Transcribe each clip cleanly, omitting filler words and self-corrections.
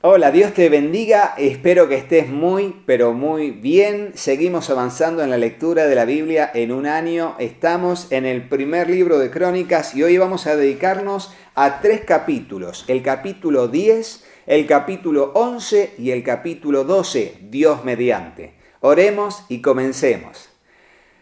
Hola, Dios te bendiga, espero que estés muy, pero muy bien. Seguimos avanzando en la lectura de la Biblia en un año. Estamos en el primer libro de Crónicas y hoy vamos a dedicarnos a 3 capítulos. El capítulo 10, el capítulo 11 y el capítulo 12, Dios mediante. Oremos y comencemos.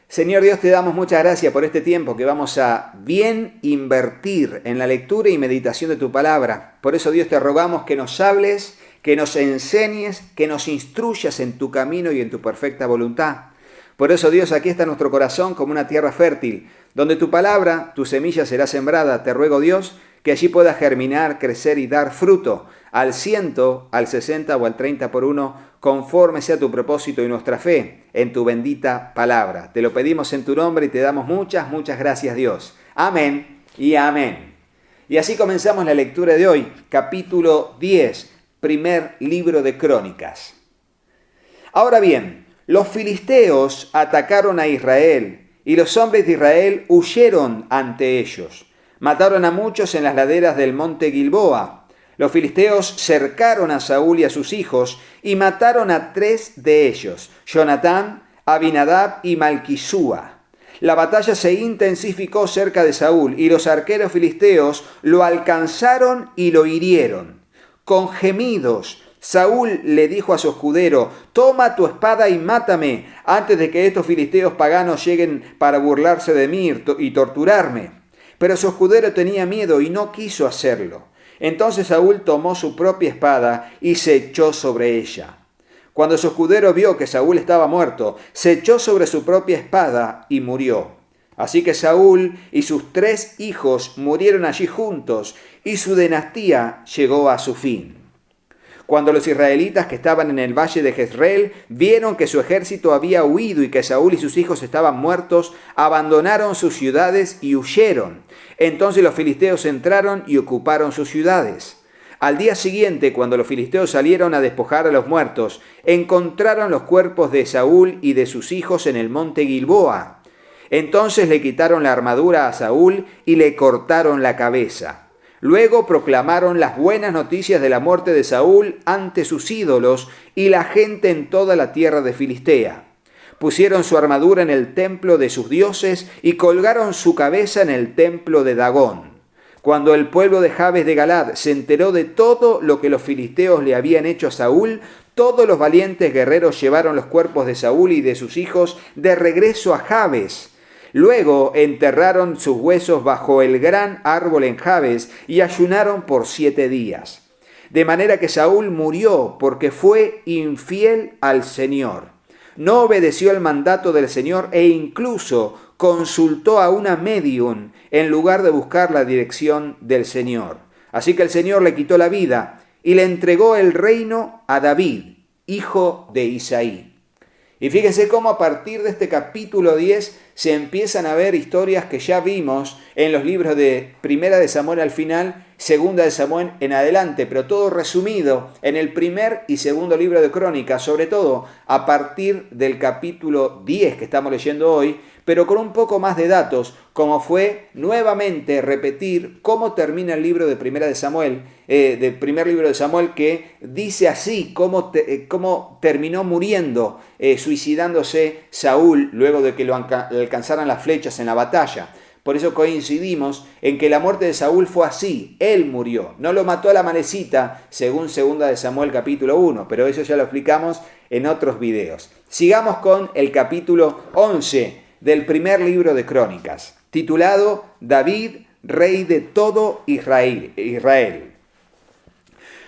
Señor Dios, te damos muchas gracias por este tiempo que vamos a bien invertir en la lectura y meditación de tu palabra. Por eso, Dios, te rogamos que nos hables, que nos enseñes, que nos instruyas en tu camino y en tu perfecta voluntad. Por eso, Dios, aquí está nuestro corazón como una tierra fértil, donde tu palabra, tu semilla será sembrada. Te ruego, Dios, que allí pueda germinar, crecer y dar fruto al 100, al 60 o al 30 por uno, conforme sea tu propósito y nuestra fe en tu bendita palabra. Te lo pedimos en tu nombre y te damos muchas gracias, Dios. Amén y amén. Y así comenzamos la lectura de hoy, capítulo 10, primer libro de Crónicas. Ahora bien, los filisteos atacaron a Israel y los hombres de Israel huyeron ante ellos. Mataron a muchos en las laderas del monte Gilboa. Los filisteos cercaron a Saúl y a sus hijos y mataron a 3 de ellos, Jonatán, Abinadab y Malquisúa. La batalla se intensificó cerca de Saúl y los arqueros filisteos lo alcanzaron y lo hirieron. Con gemidos, Saúl le dijo a su escudero: «Toma tu espada y mátame, antes de que estos filisteos paganos lleguen para burlarse de mí y torturarme». Pero su escudero tenía miedo y no quiso hacerlo. Entonces Saúl tomó su propia espada y se echó sobre ella. Cuando su escudero vio que Saúl estaba muerto, se echó sobre su propia espada y murió. Así que Saúl y sus 3 hijos murieron allí juntos y su dinastía llegó a su fin. Cuando los israelitas que estaban en el valle de Jezreel vieron que su ejército había huido y que Saúl y sus hijos estaban muertos, abandonaron sus ciudades y huyeron. Entonces los filisteos entraron y ocuparon sus ciudades. Al día siguiente, cuando los filisteos salieron a despojar a los muertos, encontraron los cuerpos de Saúl y de sus hijos en el monte Gilboa. Entonces le quitaron la armadura a Saúl y le cortaron la cabeza. Luego proclamaron las buenas noticias de la muerte de Saúl ante sus ídolos y la gente en toda la tierra de Filistea. Pusieron su armadura en el templo de sus dioses y colgaron su cabeza en el templo de Dagón. Cuando el pueblo de Jabes de Galad se enteró de todo lo que los filisteos le habían hecho a Saúl, todos los valientes guerreros llevaron los cuerpos de Saúl y de sus hijos de regreso a Jabes. Luego enterraron sus huesos bajo el gran árbol en Jabes y ayunaron por 7 días. De manera que Saúl murió porque fue infiel al Señor. No obedeció el mandato del Señor e incluso consultó a una médium en lugar de buscar la dirección del Señor. Así que el Señor le quitó la vida y le entregó el reino a David, hijo de Isaí. Y fíjense cómo a partir de este capítulo 10 se empiezan a ver historias que ya vimos en los libros de Primera de Samuel al final, Segunda de Samuel en adelante, pero todo resumido en el primer y segundo libro de Crónicas, sobre todo a partir del capítulo 10 que estamos leyendo hoy, pero con un poco más de datos, como fue nuevamente repetir cómo termina el libro de Primera de Samuel, del primer libro de Samuel, que dice así cómo terminó muriendo, suicidándose Saúl luego de que lo alcanzaran las flechas en la batalla. Por eso coincidimos en que la muerte de Saúl fue así, él murió, no lo mató a la manecita, según 2 de Samuel capítulo 1, pero eso ya lo explicamos en otros videos. Sigamos con el capítulo 11 del primer libro de Crónicas, titulado David, rey de todo Israel.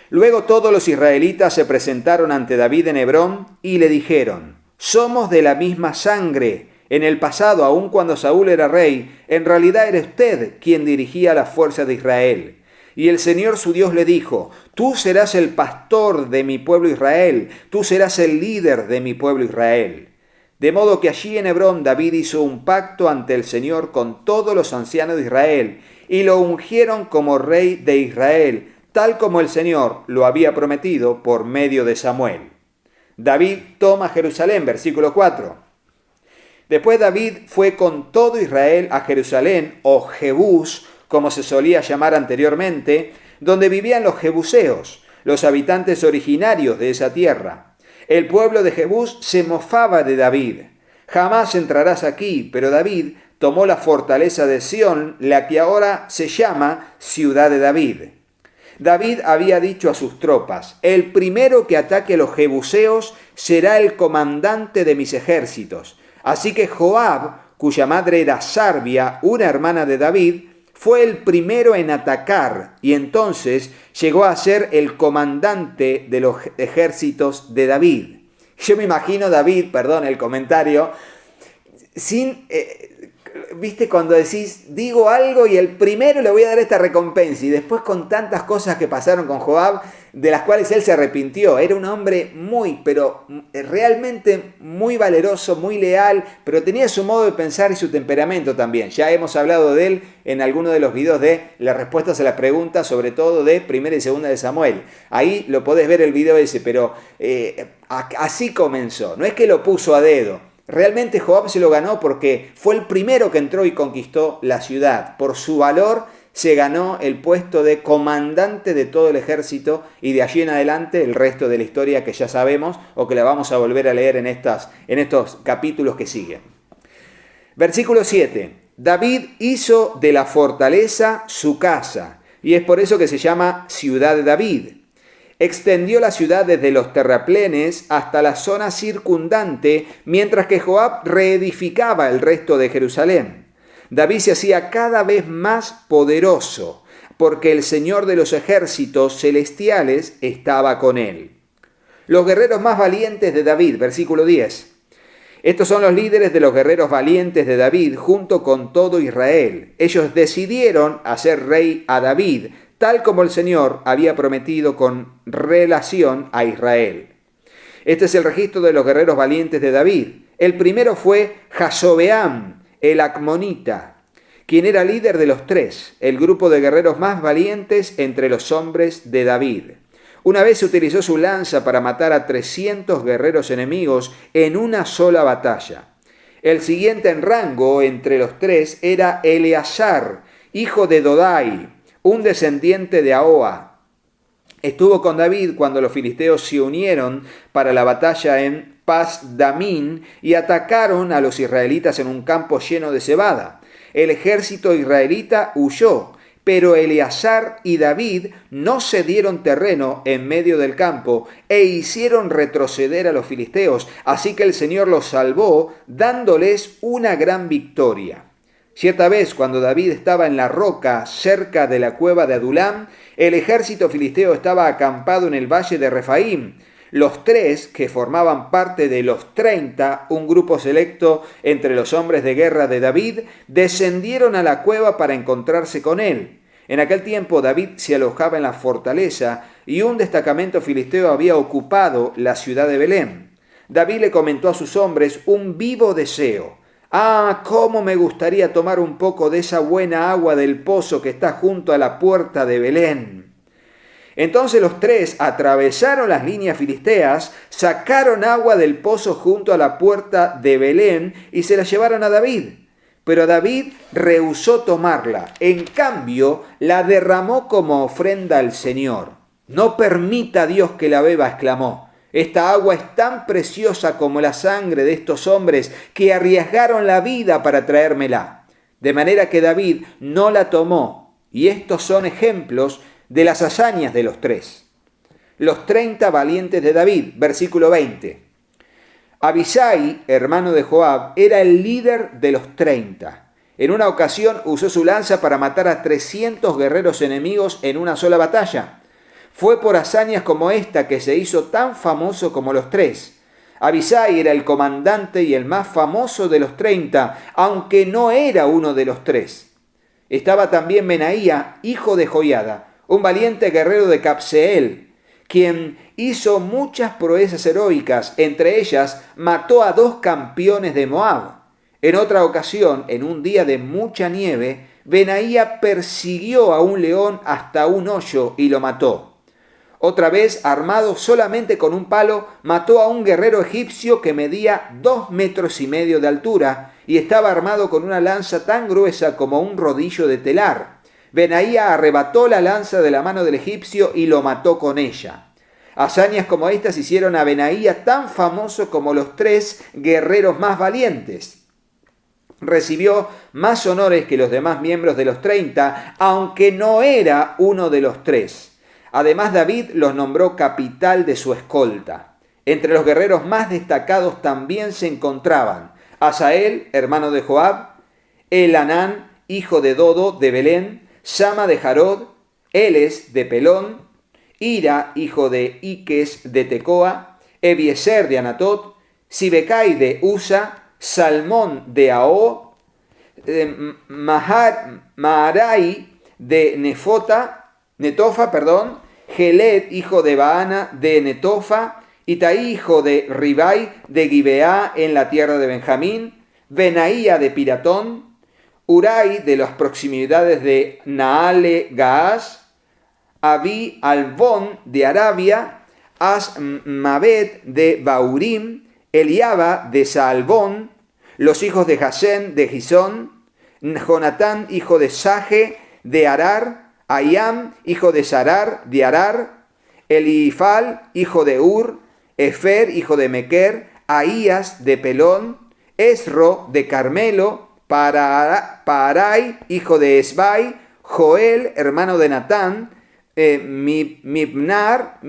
Luego todos los israelitas se presentaron ante David en Hebrón y le dijeron: «Somos de la misma sangre. En el pasado, aun cuando Saúl era rey, en realidad era usted quien dirigía las fuerzas de Israel». Y el Señor su Dios le dijo: «Tú serás el pastor de mi pueblo Israel, tú serás el líder de mi pueblo Israel». De modo que allí en Hebrón David hizo un pacto ante el Señor con todos los ancianos de Israel y lo ungieron como rey de Israel, tal como el Señor lo había prometido por medio de Samuel. David toma Jerusalén, versículo 4. Después David fue con todo Israel a Jerusalén, o Jebús, como se solía llamar anteriormente, donde vivían los jebuseos, los habitantes originarios de esa tierra. El pueblo de Jebús se mofaba de David. Jamás entrarás aquí, pero David tomó la fortaleza de Sión, la que ahora se llama Ciudad de David. David había dicho a sus tropas: el primero que ataque a los jebuseos será el comandante de mis ejércitos. Así que Joab, cuya madre era Sarbia, una hermana de David, fue el primero en atacar y entonces llegó a ser el comandante de los ejércitos de David. Yo me imagino David, perdón el comentario, viste cuando decís, digo algo y el primero le voy a dar esta recompensa, y después con tantas cosas que pasaron con Joab, de las cuales él se arrepintió. Era un hombre pero realmente muy valeroso, muy leal, pero tenía su modo de pensar y su temperamento también. Ya hemos hablado de él en alguno de los videos de las respuestas a las preguntas, sobre todo de 1 y 2 de Samuel. Ahí lo podés ver el video ese, pero así comenzó. No es que lo puso a dedo. Realmente Joab se lo ganó porque fue el primero que entró y conquistó la ciudad. Por su valor se ganó el puesto de comandante de todo el ejército, y de allí en adelante el resto de la historia que ya sabemos o que la vamos a volver a leer en estos capítulos que siguen. Versículo 7. David hizo de la fortaleza su casa, y es por eso que se llama Ciudad de David. Extendió la ciudad desde los terraplenes hasta la zona circundante, mientras que Joab reedificaba el resto de Jerusalén. David se hacía cada vez más poderoso, porque el Señor de los ejércitos celestiales estaba con él. Los guerreros más valientes de David, versículo 10. Estos son los líderes de los guerreros valientes de David, junto con todo Israel. Ellos decidieron hacer rey a David, tal como el Señor había prometido con relación a Israel. Este es el registro de los guerreros valientes de David. El primero fue Jasobeam, el acmonita, quien era líder de los tres, el grupo de guerreros más valientes entre los hombres de David. Una vez utilizó su lanza para matar a 300 guerreros enemigos en una sola batalla. El siguiente en rango entre los tres era Eleazar, hijo de Dodai, un descendiente de Ahoa. Estuvo con David cuando los filisteos se unieron para la batalla en Pas-Damín y atacaron a los israelitas en un campo lleno de cebada. El ejército israelita huyó, pero Eleazar y David no cedieron terreno en medio del campo e hicieron retroceder a los filisteos, así que el Señor los salvó, dándoles una gran victoria. Cierta vez, cuando David estaba en la roca cerca de la cueva de Adulam, el ejército filisteo estaba acampado en el valle de Refaim. Los tres, que formaban parte de los 30, un grupo selecto entre los hombres de guerra de David, descendieron a la cueva para encontrarse con él. En aquel tiempo David se alojaba en la fortaleza y un destacamento filisteo había ocupado la ciudad de Belén. David le comentó a sus hombres un vivo deseo. ¡Ah, cómo me gustaría tomar un poco de esa buena agua del pozo que está junto a la puerta de Belén! Entonces los tres atravesaron las líneas filisteas, sacaron agua del pozo junto a la puerta de Belén y se la llevaron a David. Pero David rehusó tomarla. En cambio, la derramó como ofrenda al Señor. «No permita Dios que la beba», exclamó. «Esta agua es tan preciosa como la sangre de estos hombres que arriesgaron la vida para traérmela». De manera que David no la tomó. Y estos son ejemplos de las hazañas de los tres. Los 30 valientes de David, versículo 20. Abisai, hermano de Joab, era el líder de los 30. En una ocasión usó su lanza para matar a 300 guerreros enemigos en una sola batalla. Fue por hazañas como esta que se hizo tan famoso como los tres. Abisai era el comandante y el más famoso de los 30, aunque no era uno de los tres. Estaba también Benaía, hijo de Joiada, un valiente guerrero de Cabseel, quien hizo muchas proezas heroicas, entre ellas mató a 2 campeones de Moab. En otra ocasión, en un día de mucha nieve, Benaía persiguió a un león hasta un hoyo y lo mató. Otra vez, armado solamente con un palo, mató a un guerrero egipcio que medía 2,5 metros de altura y estaba armado con una lanza tan gruesa como un rodillo de telar. Benaía arrebató la lanza de la mano del egipcio y lo mató con ella. Hazañas como estas hicieron a Benaía tan famoso como los 3 guerreros más valientes. Recibió más honores que los demás miembros de los 30, aunque no era uno de los 3. Además, David los nombró capital de su escolta. Entre los guerreros más destacados también se encontraban Asael, hermano de Joab, Elhanán, hijo de Dodo de Belén, Sama de Jarod, Eles de Pelón, Ira, hijo de Iques de Tecoa, Ebiezer de Anatot, Sibecai de Usa, Salmón de Ao, Maharai de Netofa, Geled, hijo de Baana de Netofa, Itaí, hijo de Ribai de Gibeá en la tierra de Benjamín, Benaía de Piratón, Urai de las proximidades de Naale Gaas, Abi Albón de Arabia, Asmabet de Baurim, Eliaba de Saalbón, los hijos de Jasén de Gisón, Jonatán, hijo de Saje de Arar, Ayam, hijo de Sarar de Arar, Elifal, hijo de Ur, Efer, hijo de Mequer, Ahías de Pelón, Esro de Carmelo, Parai, hijo de Esbai, Joel, hermano de Natán, Mibar,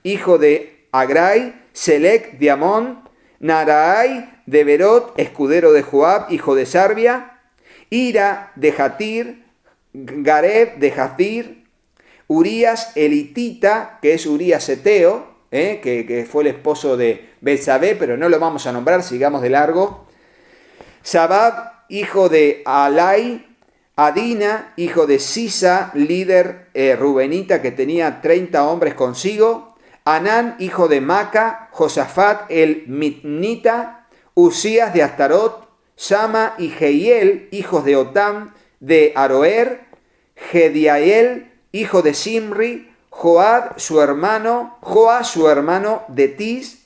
hijo de Agrai, Selec de Amón, Naraai de Berot, escudero de Joab, hijo de Sarbia, Ira de Jatir, Gareb de Jatir, Urías elitita, que es Urías eteo, que fue el esposo de Betsabé, pero no lo vamos a nombrar, sigamos de largo. Sabab, hijo de Alai, Adina, hijo de Sisa, líder rubenita que tenía 30 hombres consigo, Anán, hijo de Maca, Josafat el Mitnita, Usías de Astarot, Sama y Jehiel, hijos de Otam, de Aroer, Gediael, hijo de Simri, Joas su hermano de Tis,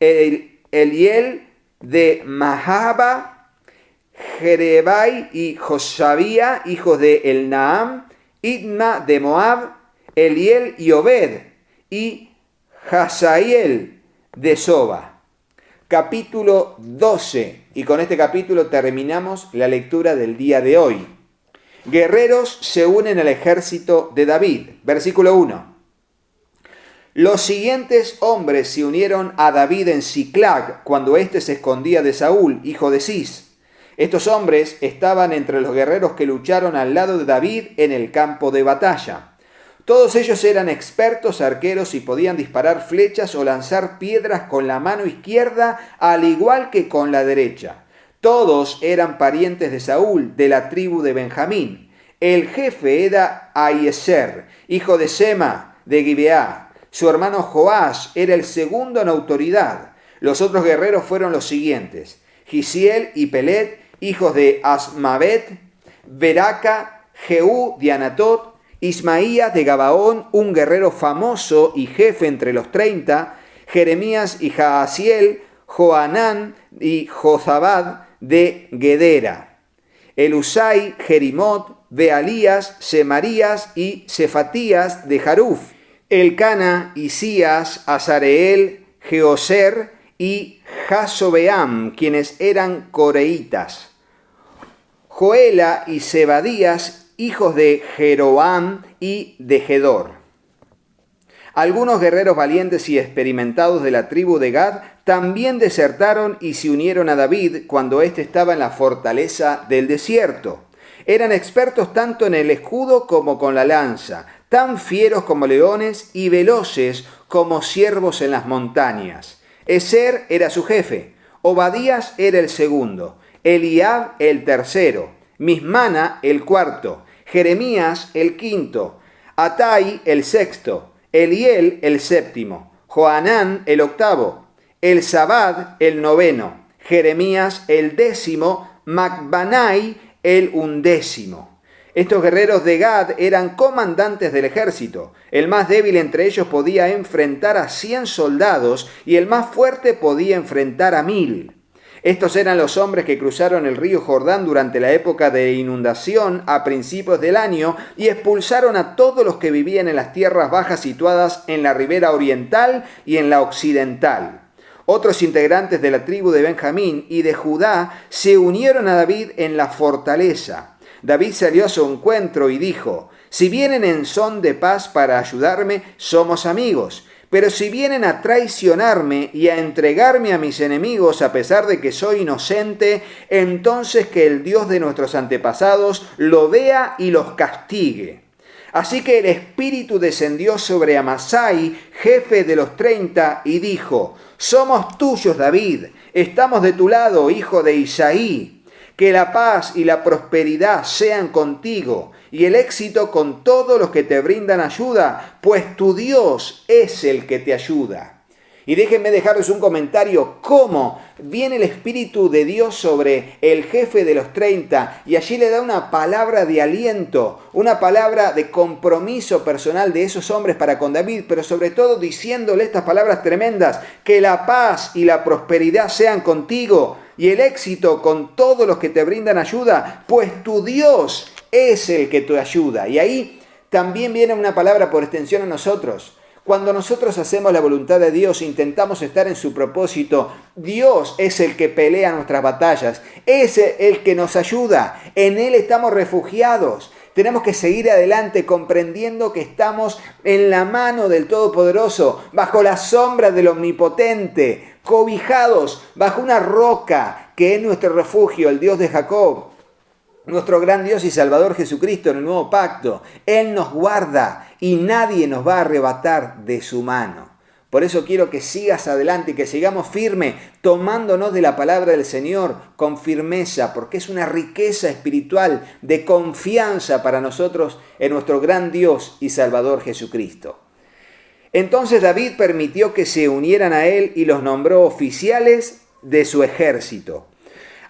Eliel de Mahaba, Jerebai y Josabía, hijos de Elnaam, Idma de Moab, Eliel y Obed, y Hazael de Soba. Capítulo 12. Y con este capítulo terminamos la lectura del día de hoy. Guerreros se unen al ejército de David. Versículo 1. Los siguientes hombres se unieron a David en Siclag, cuando éste se escondía de Saúl, hijo de Cis. Estos hombres estaban entre los guerreros que lucharon al lado de David en el campo de batalla. Todos ellos eran expertos arqueros y podían disparar flechas o lanzar piedras con la mano izquierda, al igual que con la derecha. Todos eran parientes de Saúl, de la tribu de Benjamín. El jefe era Ahiezer, hijo de Sema, de Gibeá. Su hermano Joás era el segundo en autoridad. Los otros guerreros fueron los siguientes: Gisiel y Pelet, hijos de Asmabet, Beraca, Jehú de Anatot, Ismaías de Gabaón, un guerrero famoso y jefe entre los 30, Jeremías y Jaasiel, Joanán y Jozabad de Gedera, Elusai, Jerimot, Bealías, Semarías y Cefatías de Jaruf, Elcana, Isías, Azareel, Jeoser y Jasobeam, quienes eran coreitas, Joela y Zebadías, hijos de Jeroam y de Gedor. Algunos guerreros valientes y experimentados de la tribu de Gad también desertaron y se unieron a David cuando éste estaba en la fortaleza del desierto. Eran expertos tanto en el escudo como con la lanza, tan fieros como leones y veloces como ciervos en las montañas. Ezer era su jefe, Obadías era el segundo, Eliab el tercero, Mismana el cuarto, Jeremías el quinto, Atai el sexto, Eliel el séptimo, Joanán el octavo, Elzabad el noveno, Jeremías el décimo, Macbanai el undécimo. Estos guerreros de Gad eran comandantes del ejército. El más débil entre ellos podía enfrentar a 100 soldados y el más fuerte podía enfrentar a 1000. Estos eran los hombres que cruzaron el río Jordán durante la época de inundación a principios del año y expulsaron a todos los que vivían en las tierras bajas situadas en la ribera oriental y en la occidental. Otros integrantes de la tribu de Benjamín y de Judá se unieron a David en la fortaleza. David salió a su encuentro y dijo: «Si vienen en son de paz para ayudarme, somos amigos. Pero si vienen a traicionarme y a entregarme a mis enemigos a pesar de que soy inocente, entonces que el Dios de nuestros antepasados lo vea y los castigue». Así que el Espíritu descendió sobre Amasai, jefe de los 30, y dijo: «Somos tuyos, David, estamos de tu lado, hijo de Isaí. Que la paz y la prosperidad sean contigo y el éxito con todos los que te brindan ayuda, pues tu Dios es el que te ayuda». Y déjenme dejarles un comentario: cómo viene el Espíritu de Dios sobre el jefe de los 30 y allí le da una palabra de aliento, una palabra de compromiso personal de esos hombres para con David, pero sobre todo diciéndole estas palabras tremendas: que la paz y la prosperidad sean contigo y el éxito con todos los que te brindan ayuda, pues tu Dios es el que te ayuda. Y ahí también viene una palabra por extensión a nosotros. Cuando nosotros hacemos la voluntad de Dios, intentamos estar en su propósito, Dios es el que pelea nuestras batallas, es el que nos ayuda, en Él estamos refugiados. Tenemos que seguir adelante comprendiendo que estamos en la mano del Todopoderoso, bajo la sombra del Omnipotente, cobijados bajo una roca que es nuestro refugio, el Dios de Jacob, nuestro gran Dios y Salvador Jesucristo en el nuevo pacto. Él nos guarda y nadie nos va a arrebatar de su mano. Por eso quiero que sigas adelante y que sigamos firme, tomándonos de la palabra del Señor con firmeza, porque es una riqueza espiritual de confianza para nosotros en nuestro gran Dios y Salvador Jesucristo. Entonces David permitió que se unieran a él y los nombró oficiales de su ejército.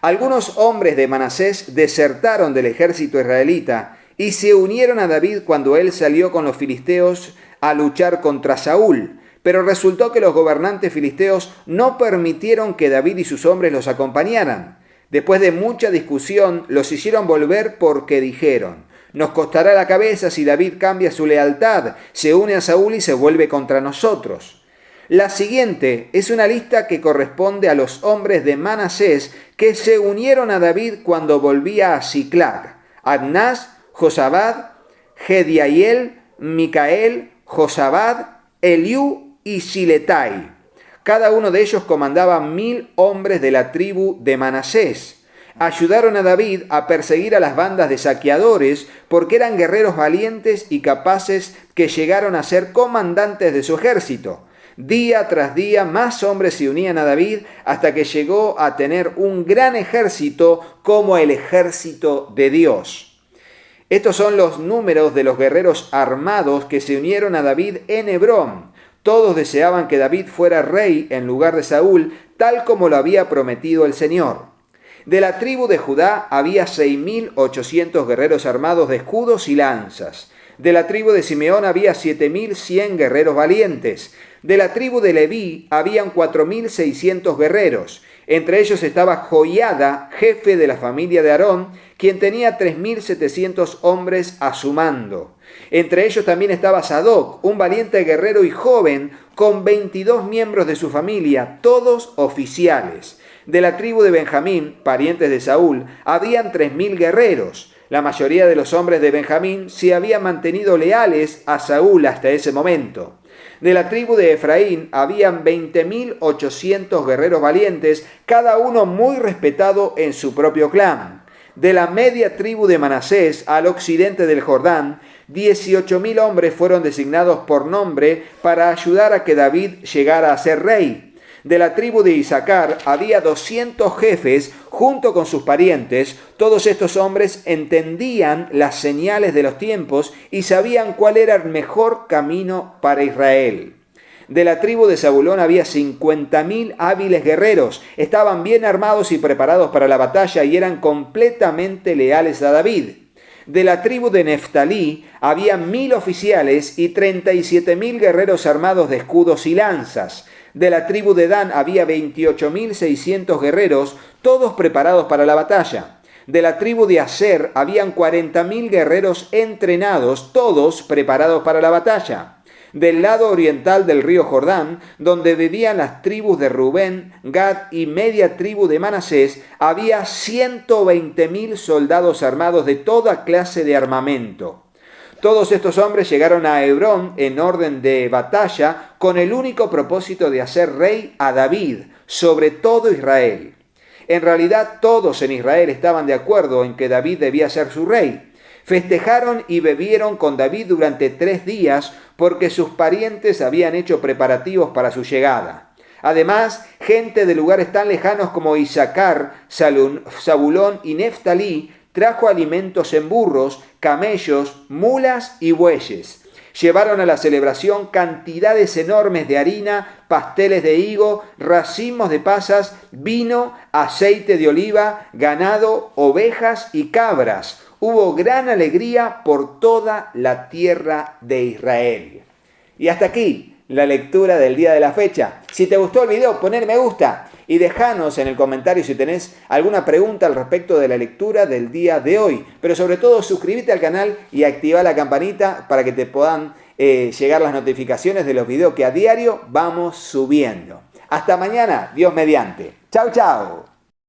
Algunos hombres de Manasés desertaron del ejército israelita y se unieron a David cuando él salió con los filisteos a luchar contra Saúl. Pero resultó que los gobernantes filisteos no permitieron que David y sus hombres los acompañaran. Después de mucha discusión, los hicieron volver porque dijeron: «Nos costará la cabeza si David cambia su lealtad, se une a Saúl y se vuelve contra nosotros». La siguiente es una lista que corresponde a los hombres de Manasés que se unieron a David cuando volvía a Siclag: Adnás, Josabad, Gediael, Micael, Josabad, Eliú y Siletai. Cada uno de ellos comandaba 1000 hombres de la tribu de Manasés. Ayudaron a David a perseguir a las bandas de saqueadores porque eran guerreros valientes y capaces que llegaron a ser comandantes de su ejército. Día tras día más hombres se unían a David hasta que llegó a tener un gran ejército como el ejército de Dios. Estos son los números de los guerreros armados que se unieron a David en Hebrón. Todos deseaban que David fuera rey en lugar de Saúl, tal como lo había prometido el Señor. De la tribu de Judá había 6.800 guerreros armados de escudos y lanzas. De la tribu de Simeón había 7.100 guerreros valientes. De la tribu de Leví habían 4.600 guerreros. Entre ellos estaba Joiada, jefe de la familia de Aarón, quien tenía 3.700 hombres a su mando. Entre ellos también estaba Sadoc, un valiente guerrero y joven, con 22 miembros de su familia, todos oficiales. De la tribu de Benjamín, parientes de Saúl, habían 3.000 guerreros. La mayoría de los hombres de Benjamín se habían mantenido leales a Saúl hasta ese momento. De la tribu de Efraín habían 20.800 guerreros valientes, cada uno muy respetado en su propio clan. De la media tribu de Manasés, al occidente del Jordán, 18.000 hombres fueron designados por nombre para ayudar a que David llegara a ser rey. De la tribu de Isaacar había 200 jefes junto con sus parientes. Todos estos hombres entendían las señales de los tiempos y sabían cuál era el mejor camino para Israel. De la tribu de Zabulón había 50.000 hábiles guerreros. Estaban bien armados y preparados para la batalla y eran completamente leales a David. De la tribu de Neftalí había 1000 oficiales y 37.000 guerreros armados de escudos y lanzas. De la tribu de Dan había 28.600 guerreros, todos preparados para la batalla. De la tribu de Aser habían 40.000 guerreros entrenados, todos preparados para la batalla. Del lado oriental del río Jordán, donde vivían las tribus de Rubén, Gad y media tribu de Manasés, había 120.000 soldados armados de toda clase de armamento. Todos estos hombres llegaron a Hebrón en orden de batalla con el único propósito de hacer rey a David sobre todo Israel. En realidad todos en Israel estaban de acuerdo en que David debía ser su rey. Festejaron y bebieron con David durante 3 días porque sus parientes habían hecho preparativos para su llegada. Además, gente de lugares tan lejanos como Issacar, Zabulón y Neftalí trajo alimentos en burros, camellos, mulas y bueyes. Llevaron a la celebración cantidades enormes de harina, pasteles de higo, racimos de pasas, vino, aceite de oliva, ganado, ovejas y cabras. Hubo gran alegría por toda la tierra de Israel. Y hasta aquí la lectura del día de la fecha. Si te gustó el video, poner me gusta y déjanos en el comentario si tenés alguna pregunta al respecto de la lectura del día de hoy. Pero sobre todo suscríbete al canal y activa la campanita para que te puedan llegar las notificaciones de los videos que a diario vamos subiendo. Hasta mañana, Dios mediante. Chau, chau.